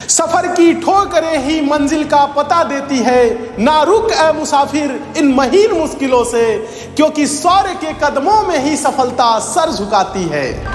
सफर की ठोकरें ही मंजिल का पता देती है, ना रुक ए मुसाफिर इन महीन मुश्किलों से, क्योंकि शौर्य के कदमों में ही सफलता सर झुकाती है।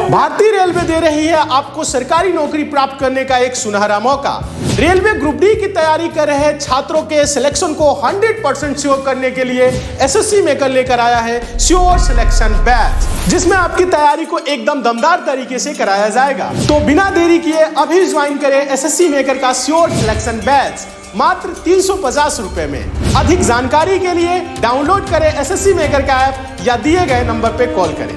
भारतीय रेलवे दे रही है आपको सरकारी नौकरी प्राप्त करने का एक सुनहरा मौका। रेलवे ग्रुप डी की तैयारी कर रहे छात्रों के सिलेक्शन को 100% श्योर करने के लिए एसएससी मेकर लेकर आया है श्योर सिलेक्शन बैच, जिसमें आपकी तैयारी को एकदम दमदार तरीके से कराया जाएगा। तो बिना देरी किए अभी ज्वाइन करें एसएससी मेकर का श्योर सिलेक्शन बैच मात्र 350 रुपए में। अधिक जानकारी के लिए डाउनलोड करें एसएससी मेकर का ऐप या दिए गए नंबर पे कॉल करें।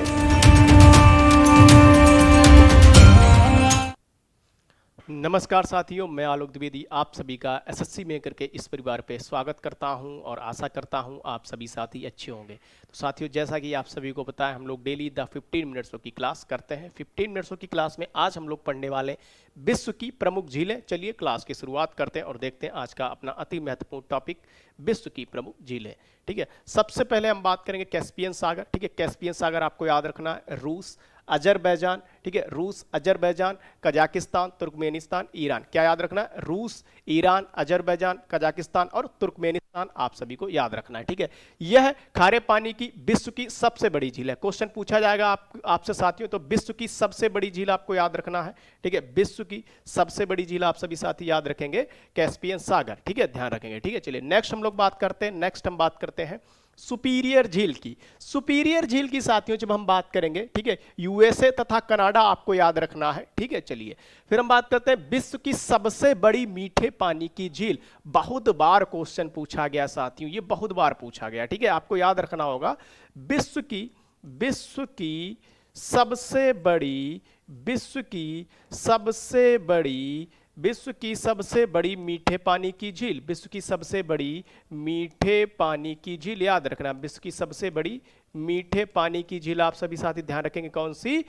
नमस्कार साथियों, मैं आलोक द्विवेदी आप सभी का एसएससी मेकर के इस परिवार पे स्वागत करता हूं और आशा करता हूं आप सभी साथी अच्छे होंगे। तो साथियों, जैसा कि आप सभी को पता है, हम लोग डेली द 15 मिनट्सों की क्लास करते हैं। 15 मिनट्सों की क्लास में आज हम लोग पढ़ने वाले विश्व की प्रमुख झीलें। चलिए क्लास की शुरुआत करते हैं और देखते हैं आज का अपना अति महत्वपूर्ण टॉपिक, विश्व की प्रमुख झीलें। ठीक है, सबसे पहले हम बात करेंगे कैस्पियन सागर। ठीक है, कैस्पियन सागर आपको याद रखना है रूस, अजरबैजान, ठीक है, रूस, अजरबैजान, कजाकिस्तान, तुर्कमेनिस्तान, ईरान। क्या याद रखना है? रूस, ईरान, अजरबैजान, कजाकिस्तान और तुर्कमेनिस्तान आप सभी को याद रखना है। ठीक है, यह खारे पानी की विश्व की सबसे बड़ी झील है। क्वेश्चन पूछा जाएगा आपसे साथियों, तो विश्व की सबसे बड़ी झील आपको याद रखना है। ठीक है, विश्व की सबसे बड़ी झील आप सभी साथी याद रखेंगे कैस्पियन सागर। ठीक है, ध्यान रखेंगे। ठीक है, चलिए नेक्स्ट हम लोग बात करते हैं। नेक्स्ट हम बात करते हैं सुपीरियर झील की। सुपीरियर झील की साथियों जब हम बात करेंगे, ठीक है, यूएसए तथा कनाडा आपको याद रखना है। ठीक है, चलिए फिर हम बात करते हैं विश्व की सबसे बड़ी मीठे पानी की झील। बहुत बार क्वेश्चन पूछा गया साथियों, ये बहुत बार पूछा गया। ठीक है, आपको याद रखना होगा विश्व की सबसे बड़ी मीठे पानी की झील, विश्व की सबसे बड़ी मीठे पानी की झील याद रखना। विश्व की सबसे बड़ी मीठे पानी की झील आप सभी साथी ध्यान रखेंगे। कौन सी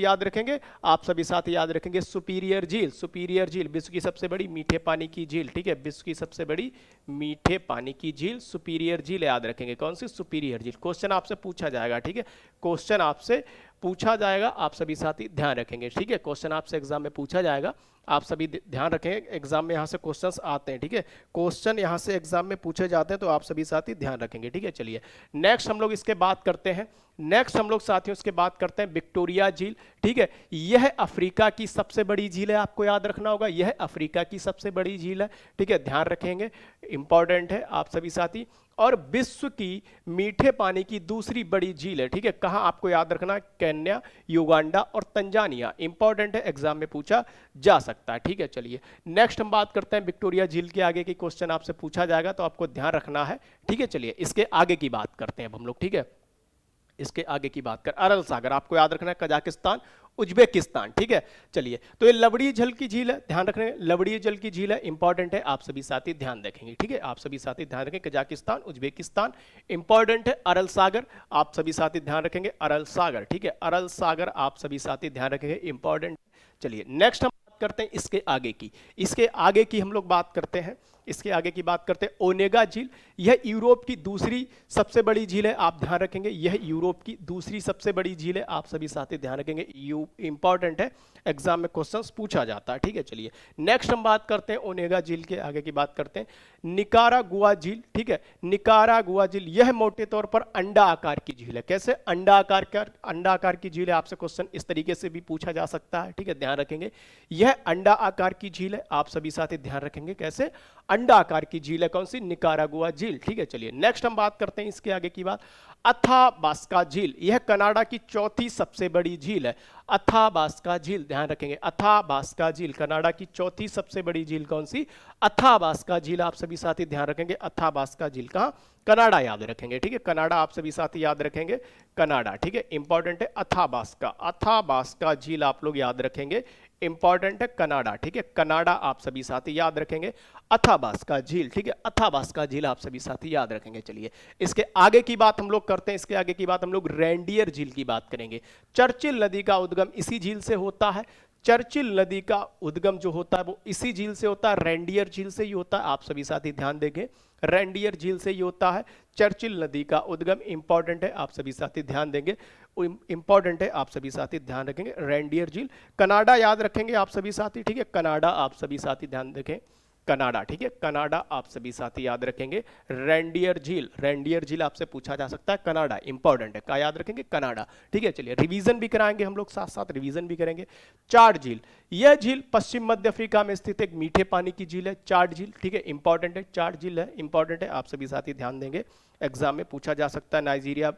याद रखेंगे? आप सभी साथी याद रखेंगे सुपीरियर झील। सुपीरियर झील विश्व की सबसे बड़ी मीठे पानी की झील। ठीक है, विश्व की सबसे बड़ी मीठे पानी की झील सुपीरियर झील याद रखेंगे। कौन सी? सुपीरियर झील। क्वेश्चन आपसे पूछा जाएगा। ठीक है, क्वेश्चन आपसे पूछा जाएगा, आप सभी साथी ध्यान रखेंगे। ठीक है, क्वेश्चन आपसे एग्जाम में पूछा जाएगा, आप सभी ध्यान रखेंगे। एग्जाम में यहाँ से क्वेश्चंस आते हैं। ठीक है, क्वेश्चन यहाँ से एग्जाम में पूछे जाते हैं, तो आप सभी साथी ध्यान रखेंगे। ठीक है, चलिए नेक्स्ट हम लोग इसके बात करते हैं। नेक्स्ट हम लोग साथियों इसके बात करते हैं विक्टोरिया झील। ठीक है, यह अफ्रीका की सबसे बड़ी झील है, आपको याद रखना होगा, यह अफ्रीका की सबसे बड़ी झील है। ठीक है, ध्यान रखेंगे, इंपॉर्टेंट है आप सभी साथी। और विश्व की मीठे पानी की दूसरी बड़ी झील है। ठीक है, कहां आपको याद रखना? केन्या, युगांडा और तंजानिया। इंपॉर्टेंट है, एग्जाम में पूछा जा सकता है। ठीक है, चलिए नेक्स्ट हम बात करते हैं विक्टोरिया झील के आगे की क्वेश्चन आपसे पूछा जाएगा, तो आपको ध्यान रखना है। ठीक है, चलिए इसके आगे की बात करते हैं अब हम लोग। ठीक है, इसके आगे की बात कर अरल सागर आपको याद रखना है, कजाकिस्तान, उज्बेकिस्तान। ठीक है, चलिए तो ये लवड़ी जल की झील है, ध्यान रखना, लवड़ी जल की झील है, इंपॉर्टेंट है, आप सभी साथी ध्यान रखेंगे। ठीक है, आप सभी साथी ध्यान रखें, कजाकिस्तान, उज्बेकिस्तान, इंपॉर्टेंट है। अरल सागर आप सभी साथी ध्यान रखेंगे, अरल सागर। ठीक है, अरल सागर आप सभी साथी ध्यान रखेंगे, इंपॉर्टेंट। चलिए नेक्स्ट हम बात करते हैं इसके आगे की हम लोग बात करते हैं। इसके आगे की बात करते हैं ओनेगा झील। यह यूरोप की दूसरी सबसे बड़ी झील है, आप ध्यान रखेंगे, यह यूरोप की दूसरी सबसे बड़ी झील है, आप सभी साथी ध्यान रखेंगे, इंपॉर्टेंट है, एग्जाम में क्वेश्चंस पूछा जाता है। ठीक है, चलिए नेक्स्ट हम बात करते हैं ओनेगा झील के आगे की बात करते हैं निकारागुआ झील। ठीक है, निकारागुआ झील यह मोटे तौर पर अंडा आकार की झील है। कैसे? अंडा आकार की झील है, आपसे क्वेश्चन इस तरीके से भी पूछा जा सकता है। ठीक है, ध्यान रखेंगे, यह अंडा आकार की झील है, आप सभी साथी ध्यान रखेंगे। कैसे? अंडा आकार की झील है, कौन सी? निकारागुआ झील। ठीक है, चलिए नेक्स्ट हम बात करते हैं इसके आगे की बात अथाबास्का झील। यह कनाडा की चौथी सबसे बड़ी झील है, अथाबास्का झील, ध्यान रखेंगे, अथाबास्का झील कनाडा की चौथी सबसे बड़ी झील कौन सी? अथाबास्का झील, आप सभी साथी ध्यान रखेंगे, अथाबास्का झील कहां? कनाडा याद रखेंगे। ठीक है, कनाडा आप सभी साथी याद रखेंगे, कनाडा। ठीक है, इंपॉर्टेंट है, अथाबास्का झील आप लोग याद रखेंगे, इंपॉर्टेंट है, कनाडा। ठीक है, कनाडा आप सभी साथी याद रखेंगे, अथाबास्का झील। ठीक है, अथाबास्का झील आप सभी साथी याद रखेंगे। चलिए इसके आगे की बात हम लोग करते हैं। इसके आगे की बात हम लोग रेंडियर झील की बात करेंगे। चर्चिल नदी का उद्गम इसी झील से होता है, चर्चिल नदी का उद्गम जो होता है वो इसी झील से होता है, रेंडियर झील से ही होता है, आप सभी साथी ध्यान देंगे, रेंडियर झील से ही होता है। चर्चिल नदी का उद्गम, इंपॉर्टेंट है, आप सभी साथी ध्यान देंगे, इंपॉर्टेंट है, आप सभी साथी ध्यान रखेंगे। रेंडियर झील, कनाडा याद रखेंगे आप सभी साथी, ठीक है, कनाडा आप सभी साथी ध्यान रखें, कनाडा, ठीक है, कनाडा आप सभी साथी याद रखेंगे। रेंडियर झील, रेंडियर झील आपसे पूछा जा सकता है, कनाडा इंपॉर्टेंट है, क्या याद रखेंगे, कनाडा, ठीक है। चलिए रिवीजन भी कराएंगे हम लोग, साथ साथ रिवीजन भी करेंगे। चाड झील, यह झील पश्चिम मध्य अफ्रीका में स्थित एक मीठे पानी की झील है, चाड झील, ठीक है, इंपॉर्टेंट है, चाड झील है, इंपॉर्टेंट है, आप सभी साथी ध्यान देंगे, एग्जाम में पूछा जा सकता है। नाइजीरिया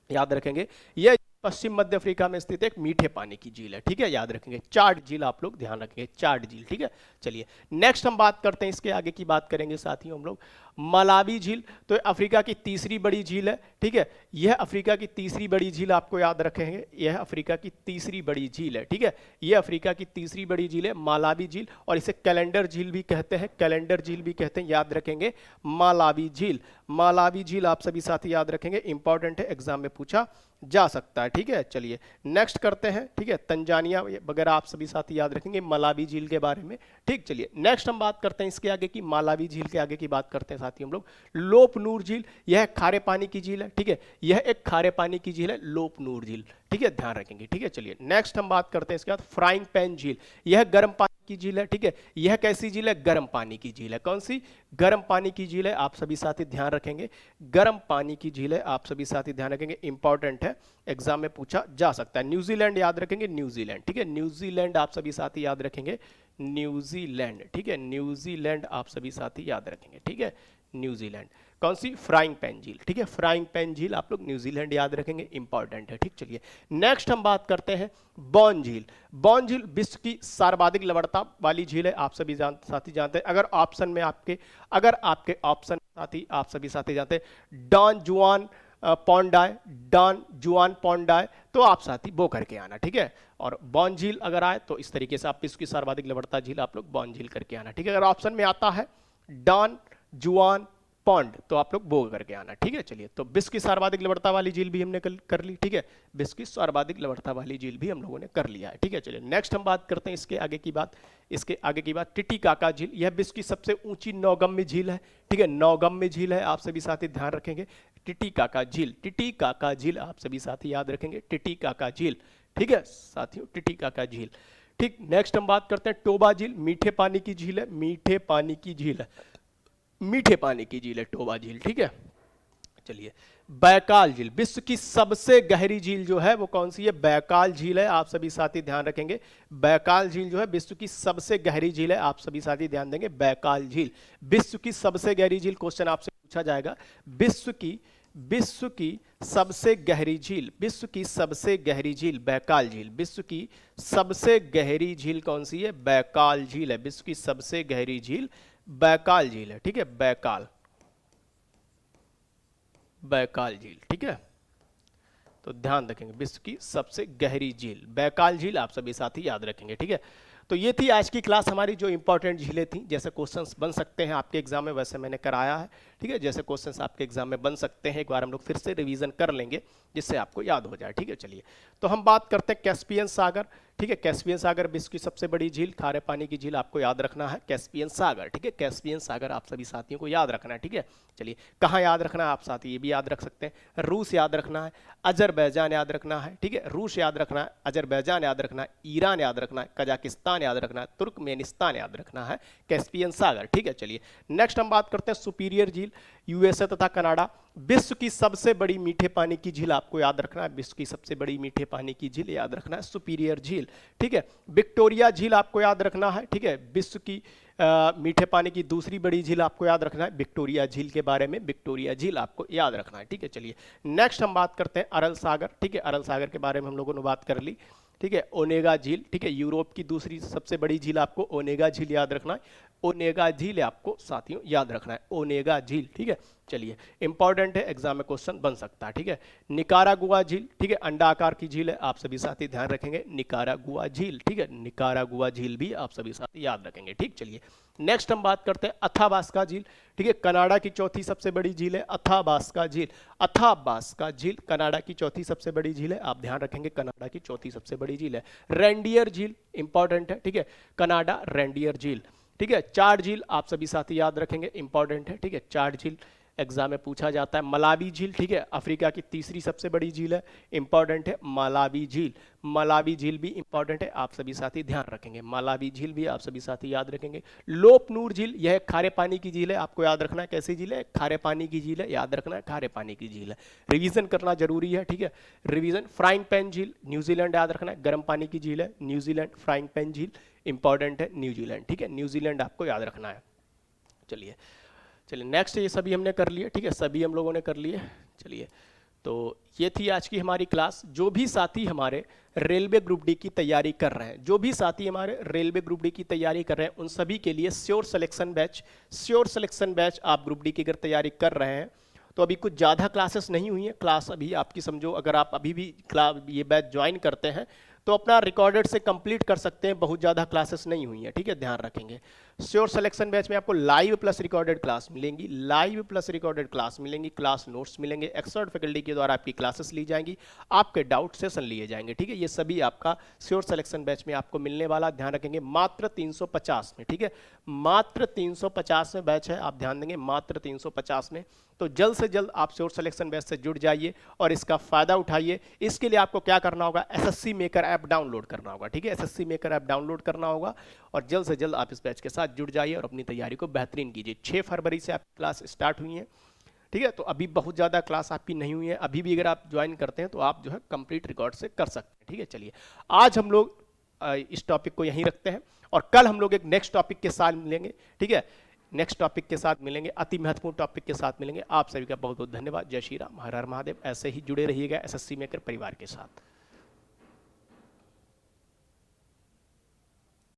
याद रखेंगे, यह पश्चिम मध्य अफ्रीका में स्थित एक मीठे पानी की झील है, ठीक है, याद रखेंगे। चाड झील आप लोग ध्यान रखेंगे, चाड झील, ठीक है। चलिए नेक्स्ट हम बात करते हैं, इसके आगे की बात करेंगे साथियों हम लोग। मलावी झील, तो अफ्रीका की तीसरी बड़ी झील है, ठीक है, यह अफ्रीका की तीसरी बड़ी झील आपको याद रखेंगे, यह अफ्रीका की तीसरी बड़ी झील है, ठीक है, यह अफ्रीका की तीसरी बड़ी झील है मालावी झील, और इसे कैलेंडर झील भी कहते हैं, कैलेंडर झील भी कहते हैं, याद रखेंगे मालावी झील, मालावी झील आप सभी साथी याद रखेंगे, इंपॉर्टेंट है, एग्जाम में पूछा जा सकता है, ठीक है। चलिए नेक्स्ट करते हैं, ठीक है, तंजानिया वगैरह आप सभी साथी याद रखेंगे मलावी झील के बारे में, ठीक। चलिए नेक्स्ट हम बात करते हैं इसके आगे की, मालावी झील के आगे की बात करते हैं साथी हम लोग। लोपनूर झील, यह खारे पानी की झील है, ठीक है, यह एक खारे पानी की झील है, लोपनूर झील, ठीक है, ध्यान रखेंगे, ठीक है। चलिए नेक्स्ट हम बात करते हैं इसके बाद फ्राइंग पैन झील, यह गर्म पानी की झील है, ठीक है, यह कैसी झील है, गर्म पानी की झील है, कौन सी, गर्म पानी की झील है, आप सभी साथी ध्यान रखेंगे, गर्म पानी की झील है, आप सभी साथी ध्यान रखेंगे, इंपॉर्टेंट है, एग्जाम में पूछा जा सकता है। न्यूजीलैंड याद रखेंगे, न्यूजीलैंड, ठीक है, न्यूजीलैंड आप सभी साथी याद रखेंगे, न्यूजीलैंड, ठीक है, न्यूजीलैंड आप सभी साथी याद रखेंगे, ठीक है, न्यूजीलैंड, कौन सी, फ्राइंग पैन झील, ठीक है, फ्राइंग पैन झील आप लोग न्यूजीलैंड याद रखेंगे, इंपॉर्टेंट है, ठीक। चलिए नेक्स्ट हम बात करते हैं बॉन झील, बॉन झील विश्व की सर्वाधिक लवणता वाली झील है, आप सभी साथी जानते हैं, अगर ऑप्शन में आपके ऑप्शन साथी आप सभी साथी जानते हैं डॉन जुआन पॉन्डाय, डॉन जुआन पॉन्डाय, तो आप साथी वो करके आना, ठीक है, और बॉन झील अगर आए तो इस तरीके से आप विश्व की सर्वाधिक लवणता झील आप लोग बॉन झील करके आना, ठीक है। अगर ऑप्शन में आता है डॉन जुआन पॉन्ड तो आप लोग वो करके आना, ठीक है। चलिए तो विश्व की सर्वाधिक लवणता वाली झील भी हमने कर ली, ठीक है, विश्व की सर्वाधिक लवणता वाली झील भी हम लोगों ने कर लिया है, ठीक है। चलिए नेक्स्ट हम बात करते हैं इसके आगे की बात, टिटिकाका झील, यह विश्व की सबसे ऊंची नौगम्य झील है, ठीक है, नौगम्य झील है, आप सभी साथी ध्यान रखेंगे, टिटिकाका झील, टिटिकाका झील आप सभी साथी याद रखेंगे, टिटिकाका झील, ठीक है साथियों, टिटिकाका झील, ठीक। नेक्स्ट हम बात करते हैं टोबा झील, मीठे पानी की झील है, मीठे पानी की झील है, मीठे पानी की झील है टोबा झील, ठीक है। चलिए बैकाल झील, विश्व की सबसे गहरी झील जो है वो कौन सी है, बैकाल झील है, आप सभी साथी ध्यान रखेंगे, बैकाल झील जो है विश्व की सबसे गहरी झील है, आप सभी साथी ध्यान देंगे, बैकाल झील विश्व की सबसे गहरी झील, क्वेश्चन आपसे पूछा जाएगा, विश्व की सबसे गहरी झील, विश्व की सबसे गहरी झील बैकाल झील, विश्व की सबसे गहरी झील कौन सी है, बैकाल झील है, विश्व की सबसे गहरी झील बैकाल झील है, ठीक है, बैकाल झील, ठीक है, तो ध्यान रखेंगे विश्व की सबसे गहरी झील बैकाल झील आप सभी साथी याद रखेंगे, ठीक है। तो ये थी आज की क्लास हमारी, जो इंपॉर्टेंट झीलें थी, जैसे क्वेश्चंस बन सकते हैं आपके एग्जाम में वैसे मैंने कराया है, ठीक है, जैसे क्वेश्चंस आपके एग्जाम में बन सकते हैं एक बार हम लोग फिर से रिवीजन कर लेंगे जिससे आपको याद हो जाए, ठीक है। चलिए तो हम बात करते हैं कैस्पियन सागर, ठीक है, कैस्पियन सागर विश्व की सबसे बड़ी झील, खारे पानी की झील आपको याद रखना है, कैस्पियन सागर, ठीक है, कैस्पियन सागर आप सभी साथियों को याद रखना है, ठीक है। चलिए कहाँ याद रखना है आप साथी, ये भी याद रख सकते हैं, रूस याद रखना है, अजरबैजान याद रखना है, ठीक है, रूस याद रखना है, अजरबैजान याद रखना है, ईरान याद रखना है, कजाकिस्तान याद रखना है, तुर्कमेनिस्तान याद रखना है, कैस्पियन सागर, ठीक है। चलिए नेक्स्ट हम बात करते हैं सुपीरियर झील, यूएसए तथा कनाडा, विश्व की सबसे बड़ी मीठे पानी की झील आपको याद रखना है, विश्व की सबसे बड़ी मीठे पानी की झील याद रखना है, सुपीरियर झील, ठीक है। विक्टोरिया झील आपको याद रखना है, ठीक है, विश्व की मीठे पानी की दूसरी बड़ी झील आपको याद रखना है, विक्टोरिया झील के बारे में, विक्टोरिया झील आपको याद रखना है, ठीक है। चलिए नेक्स्ट हम बात करते हैं अरल सागर, ठीक है, अरल सागर के बारे में हम लोगों ने बात कर ली, ठीक है, ओनेगा झील, ठीक है, यूरोप की दूसरी सबसे बड़ी झील आपको ओनेगा झील याद रखना है, ओनेगा झील आपको साथियों याद रखना है, ओनेगा झील, ठीक है। चलिए इंपॉर्टेंट है, एग्जाम में क्वेश्चन बन सकता है, ठीक है। निकारागुआ झील, ठीक है, अंडा आकार की झील है, आप सभी साथी ध्यान रखेंगे, निकारागुआ झील, ठीक है, निकारागुआ झील भी आप सभी साथी याद रखेंगे, ठीक। चलिए नेक्स्ट हम बात करते हैं अथाबास्का झील, ठीक है, कनाडा की चौथी सबसे बड़ी झील है अथाबास्का झील, अथाबास्का झील कनाडा की चौथी सबसे बड़ी झील है, आप ध्यान रखेंगे कनाडा की चौथी सबसे बड़ी झील है। रेंडियर झील इंपॉर्टेंट है, ठीक है, कनाडा रेंडियर झील, ठीक है। चाड झील आप सभी साथी याद रखेंगे, इंपॉर्टेंट है, ठीक है, चाड झील एग्जाम में पूछा जाता है। मलावी झील, ठीक है, अफ्रीका की तीसरी सबसे बड़ी झील है, इंपॉर्टेंट है मलावी झील। मलावी झील भी इंपॉर्टेंट है, आप सभी साथी ध्यान रखेंगे। मलावी झील भी आप सभी साथी याद रखेंगे। लोपनूर झील, यह खारे पानी की झील है, आपको याद रखना है कैसी झील है, खारे पानी की झील है, याद रखना है खारे पानी की झील है। रिवीजन करना जरूरी है, ठीक है, रिवीजन। फ्राइंग पैन झील न्यूजीलैंड, याद रखना है, गर्म पानी की झील है न्यूजीलैंड। फ्राइंग पैन झील इंपॉर्टेंट है न्यूजीलैंड, ठीक है, न्यूजीलैंड आपको याद रखना है। चलिए नेक्स्ट, ये सभी हमने कर लिए, ठीक है, सभी हम लोगों ने कर लिए। चलिए, तो ये थी आज की हमारी क्लास। जो भी साथी हमारे रेलवे ग्रुप डी की तैयारी कर रहे हैं, जो भी साथी हमारे रेलवे ग्रुप डी की तैयारी कर रहे हैं, उन सभी के लिए श्योर सिलेक्शन बैच आप ग्रुप डी की अगर तैयारी कर रहे हैं तो अभी कुछ ज़्यादा क्लासेस नहीं हुई हैं। क्लास अभी आपकी समझो, अगर आप अभी भी ये बैच ज्वाइन करते हैं तो अपना रिकॉर्डेड से कंप्लीट कर सकते हैं, बहुत ज़्यादा क्लासेस नहीं हुई हैं, ठीक है, ध्यान रखेंगे। श्योर सिलेक्शन बैच में आपको लाइव प्लस रिकॉर्डेड क्लास मिलेंगी, क्लास नोट्स मिलेंगे, एक्सपर्ट फैकल्टी के द्वारा आपकी क्लासेस ली जाएंगी, आपके डाउट सेशन लिए जाएंगे, ठीक है, ये सभी आपका श्योर सिलेक्शन बैच में आपको मिलने वाला, ध्यान रखेंगे। मात्र 350 में, ठीक है, मात्र 350 में बैच है, आप ध्यान देंगे, मात्र 350 में। तो जल्द से जल्द आप श्योर सिलेक्शन बैच से जुड़ जाइए और इसका फायदा उठाइए। इसके लिए आपको क्या करना होगा, एसएससी मेकर ऐप डाउनलोड करना होगा, ठीक है, एसएससी मेकर ऐप डाउनलोड करना होगा और जल्द से जल्द आप इस बैच के साथ जुड़ जाइए और अपनी तैयारी को बेहतरीन कीजिए। 6 फरवरी से आपकी क्लास स्टार्ट हुई है, ठीक है, तो अभी बहुत ज़्यादा क्लास आपकी नहीं हुई है, अभी भी अगर आप ज्वाइन करते हैं तो आप जो है कंप्लीट रिकॉर्ड से कर सकते हैं, ठीक है। चलिए, आज हम लोग इस टॉपिक को यहीं रखते हैं और कल हम लोग एक नेक्स्ट टॉपिक के साथ मिलेंगे, ठीक है, नेक्स्ट टॉपिक के साथ मिलेंगे, अति महत्वपूर्ण टॉपिक के साथ मिलेंगे। आप सभी का बहुत बहुत धन्यवाद। जय श्री राम, हर हर महादेव। ऐसे ही जुड़े रहिएगा एसएससी मेकर परिवार के साथ।